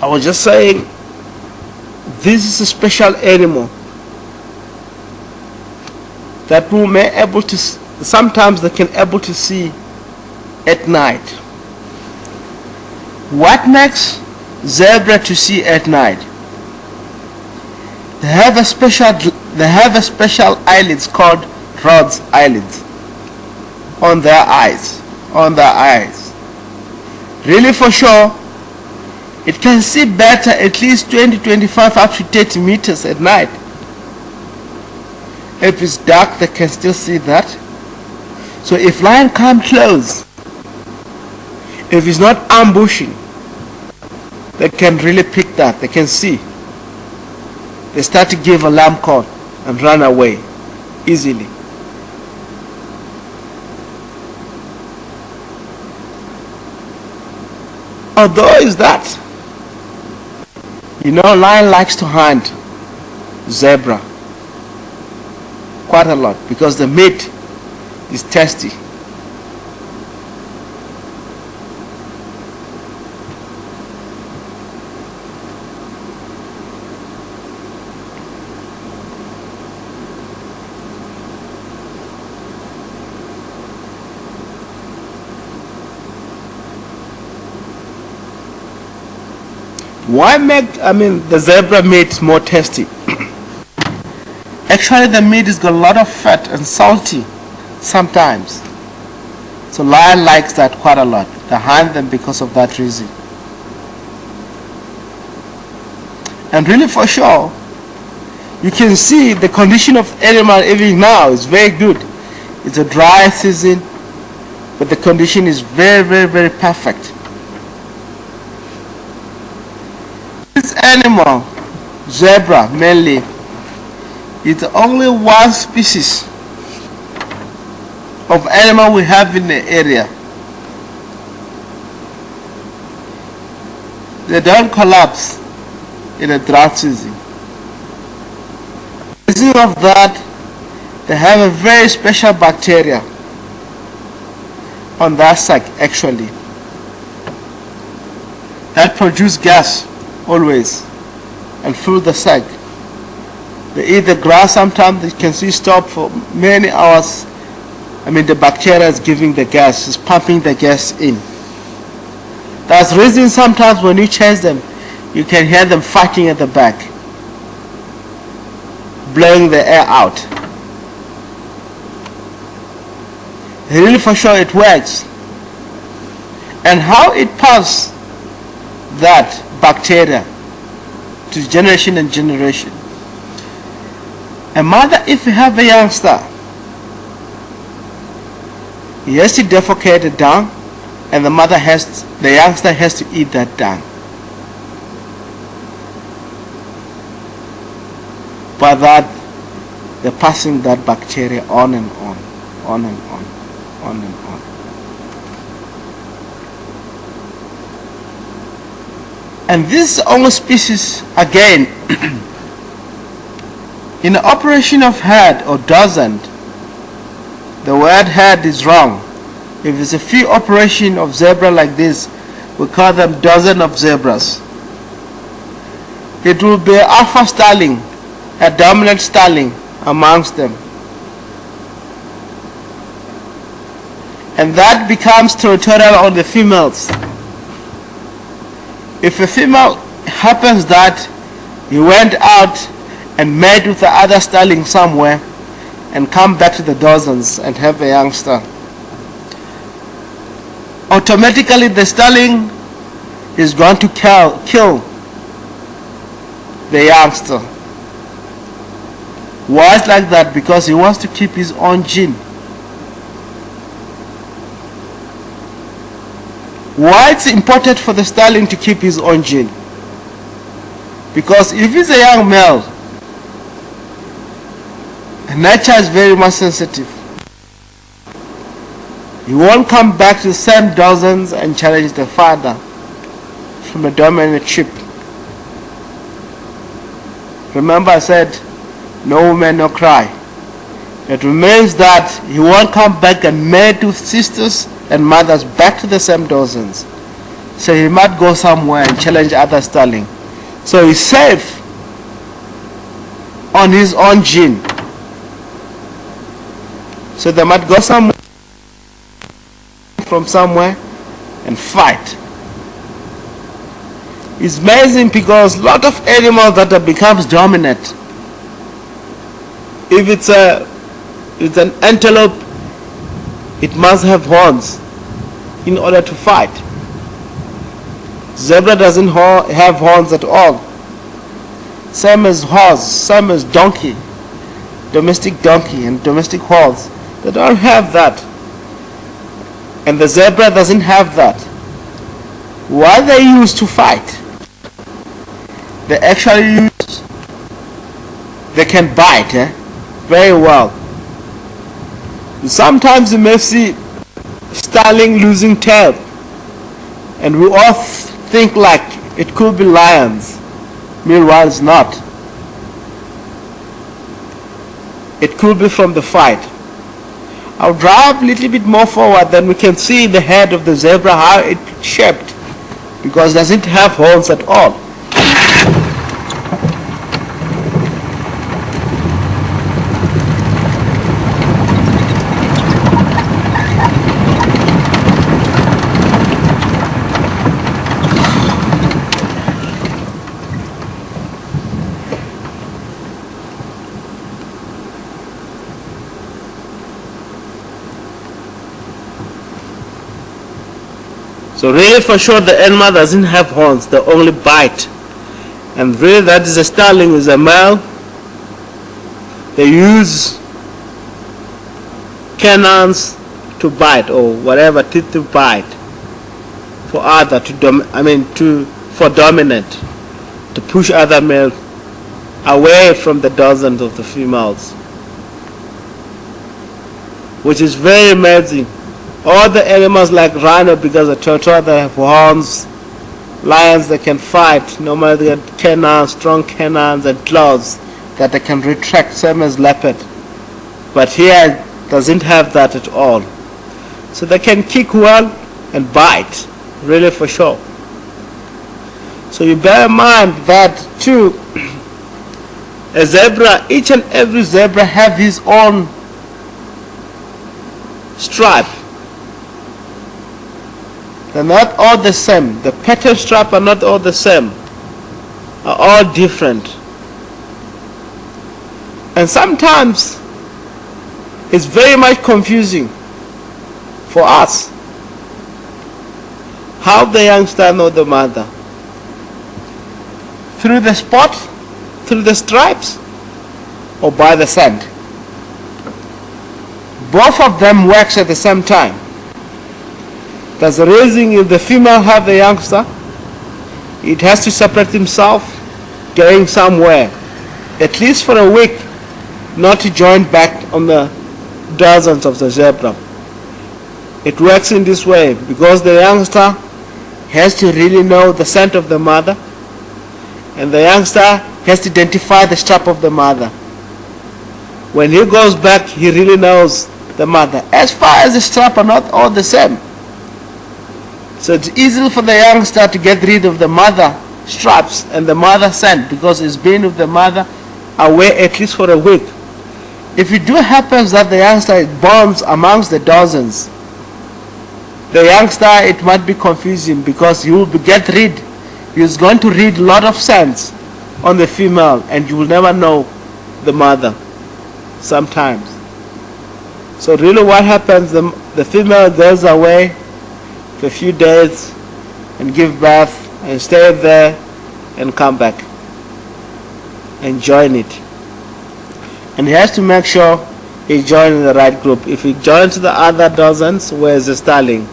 I was just saying, this is a special animal that we may able to, sometimes they can able to see at night. What makes zebra to see at night? They have a special eyelids called Rod's eyelids on their eyes. Really, for sure, it can see better at least 20, 25 up to 30 meters at night. If it's dark, they can still see that. So if lion come close, if it's not ambushing, they can really pick that. They can see. They start to give alarm call and run away easily. Although is that, lion likes to hunt zebra quite a lot because the meat is tasty. Why make the zebra meat more tasty? Actually, the meat has got a lot of fat and salty sometimes. So lion likes that quite a lot. They hunt them because of that reason. And really, for sure, you can see the condition of animal even now is very good. It's a dry season, but the condition is very, very, very perfect. This animal, zebra mainly, is only one species of animal we have in the area. They don't collapse in a drought season. Because of that, they have a very special bacteria on their sac actually that produce gas always and fill the sac. They eat the grass. Sometimes they can see stop for many hours. The bacteria is giving the gas, is pumping the gas in. That's the reason sometimes when you chase them, you can hear them fighting at the back, blowing the air out. Really, for sure, it works. And how it passes that bacteria to generation and generation. A mother, if you have a youngster, he has to defecate the dung, and the youngster has to eat that dung. By that, they're passing that bacteria on and on, on and on, on and on. And this only species, again, in the operation of herd or dozen, the word herd is wrong. If it's a few operation of zebra like this, we call them dozen of zebras. It will be alpha starling, a dominant starling amongst them. And that becomes territorial on the females. If a female happens that he went out and met with the other starling somewhere and come back to the dozens and have a youngster, automatically the starling is going to kill the youngster. Why is like that? Because he wants to keep his own gene. Why it's important for the starling to keep his own gene? Because if he's a young male, nature is very much sensitive. He won't come back to the same dozens and challenge the father from a dominant ship. Remember I said, no woman, no cry. It remains that he won't come back and mate with sisters and mothers back to the same dozens. So he might go somewhere and challenge other starling. So he's safe on his own gene. So they might go somewhere from somewhere and fight. It's amazing because a lot of animals that becomes dominant. If it's an antelope, it must have horns in order to fight. Zebra doesn't have horns at all. Same as horse, same as donkey, domestic donkey and domestic horse. They don't have that. And the zebra doesn't have that. What they use to fight, they actually use, they can bite very well. Sometimes you may see starling losing tail, and we all think like it could be lions. Meanwhile, it's not. It could be from the fight. I'll drive a little bit more forward, then we can see the head of the zebra, how it's shaped, because it doesn't have horns at all. So really for sure the animal doesn't have horns, they only bite. And really that is a starling, is a male. They use canines to bite, or whatever, teeth to bite, for other for dominant, to push other males away from the dozens of the females, which is very amazing. All the animals like rhino, because of tortoise, they have horns. Lions, they can fight. Normally they have canines, strong canines and claws that they can retract, same as leopard. But here doesn't have that at all. So they can kick well and bite, really for sure. So you bear in mind that too, a zebra, each and every zebra have his own stripe. They're not all the same. The pattern stripe are not all the same, are all different. And sometimes it's very much confusing for us how the youngster know the mother. Through the spot, through the stripes, or by the scent. Both of them works at the same time. There's a reason if the female have the youngster, it has to separate himself going somewhere, at least for a week, not to join back on the dozens of the zebra. It works in this way because the youngster has to really know the scent of the mother, and the youngster has to identify the strap of the mother. When he goes back, he really knows the mother. As far as the strap are not all the same. So it's easy for the youngster to get rid of the mother straps and the mother scent, because it's been with the mother away at least for a week. If it do happens that the youngster bonds amongst the dozens, the youngster, it might be confusing because he will he's going to read a lot of scents on the female, and you will never know the mother sometimes. So really what happens, the female goes away for a few days and give birth and stay there and come back and join it. And he has to make sure he joins the right group. If he joins the other dozens, where's the starling?